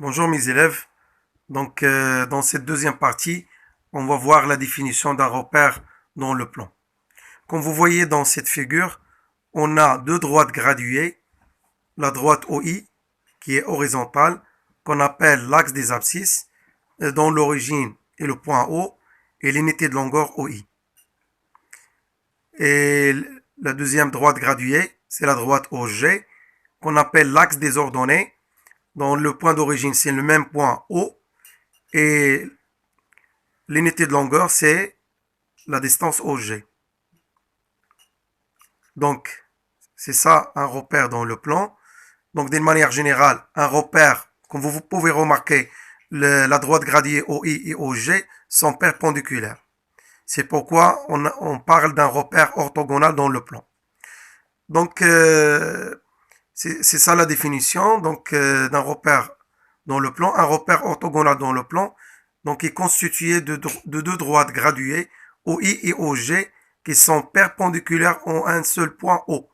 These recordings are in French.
Bonjour mes élèves. Dans cette deuxième partie, on va voir la définition d'un repère dans le plan. Comme vous voyez dans cette figure, on a deux droites graduées, la droite OI qui est horizontale, qu'on appelle l'axe des abscisses, dont l'origine est le point O et l'unité de longueur OI. Et la deuxième droite graduée, c'est la droite OG, qu'on appelle l'axe des ordonnées, dont le point d'origine c'est le même point O et l'unité de longueur c'est la distance OG. Donc c'est ça un repère dans le plan. Donc d'une manière générale, un repère, comme vous pouvez remarquer, la droite graduée OI et OG sont perpendiculaires. C'est pourquoi on parle d'un repère orthogonal dans le plan. Donc c'est ça la définition d'un repère dans le plan. Un repère orthogonal dans le plan donc est constitué de deux droites graduées OI et OG qui sont perpendiculaires en un seul point O.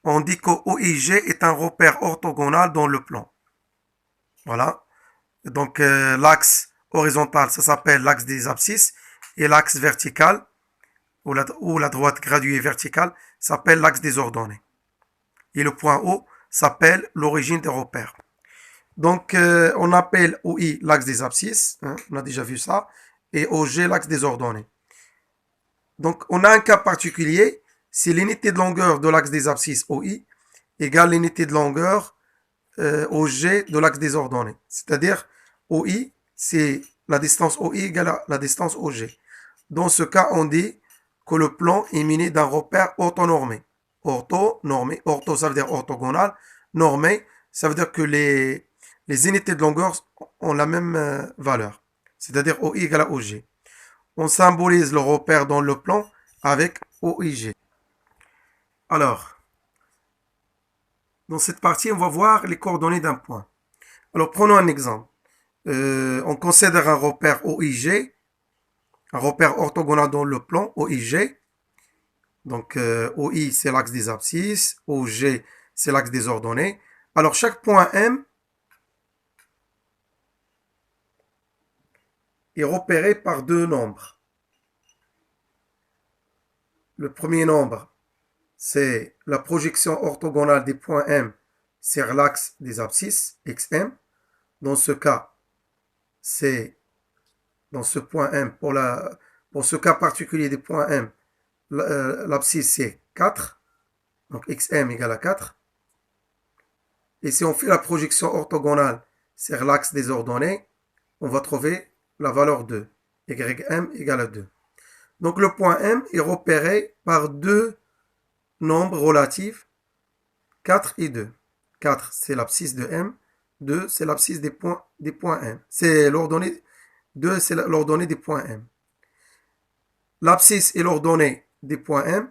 On dit que OIG est un repère orthogonal dans le plan. Voilà. Donc l'axe horizontal, ça s'appelle l'axe des abscisses, et l'axe vertical, ou la droite graduée verticale, s'appelle l'axe des ordonnées. Et le point O s'appelle l'origine des repères. Donc on appelle OI l'axe des abscisses, hein, on a déjà vu ça, et OG l'axe des ordonnées. Donc on a un cas particulier, c'est l'unité de longueur de l'axe des abscisses OI égale l'unité de longueur OG de l'axe des ordonnées. C'est-à-dire OI, c'est la distance OI égale à la distance OG. Dans ce cas, on dit que le plan est muni d'un repère orthonormé. Orthonormé, ortho ça veut dire orthogonal, normé, ça veut dire que les unités de longueur ont la même valeur, c'est-à-dire OI égale à OG. On symbolise le repère dans le plan avec OIG. Alors, dans cette partie, on va voir les coordonnées d'un point. Alors, prenons un exemple. On considère un repère OIG, un repère orthogonal dans le plan OIG. Donc, OI, c'est l'axe des abscisses, OG, c'est l'axe des ordonnées. Alors, chaque point M est repéré par deux nombres. Le premier nombre, c'est la projection orthogonale des points M sur l'axe des abscisses, XM. Dans ce cas, c'est dans ce point M, pour ce cas particulier des points M, l'abscisse c'est 4, donc XM égale à 4. Et si on fait la projection orthogonale sur l'axe des ordonnées, on va trouver la valeur 2, YM égale à 2. Donc le point M est repéré par deux nombres relatifs, 4 et 2. 4 c'est l'abscisse de M, 2 c'est l'abscisse des points M. C'est l'ordonnée 2 c'est l'ordonnée des points M. L'abscisse et l'ordonnée des points M,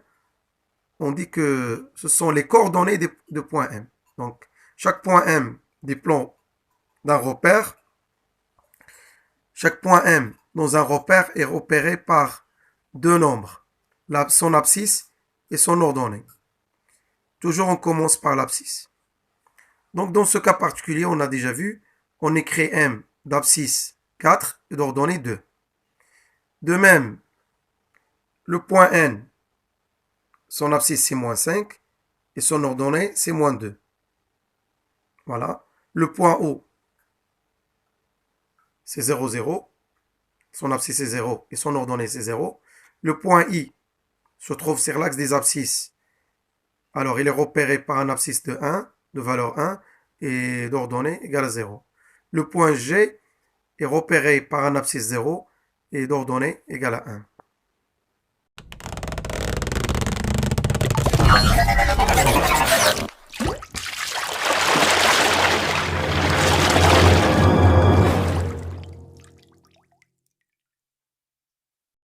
on dit que ce sont les coordonnées de points M. Donc chaque point M des plans d'un repère, chaque point M dans un repère est repéré par deux nombres, son abscisse et son ordonnée. Toujours on commence par l'abscisse. Donc dans ce cas particulier, on a déjà vu, on écrit M d'abscisse 4 et d'ordonnée 2. De même, le point N, son abscisse c'est moins 5 et son ordonnée c'est moins 2. Voilà. Le point O, c'est 0, 0. Son abscisse est 0 et son ordonnée c'est 0. Le point I se trouve sur l'axe des abscisses. Alors il est repéré par un abscisse de 1, de valeur 1, et d'ordonnée égale à 0. Le point G est repéré par un abscisse 0 et d'ordonnée égale à 1.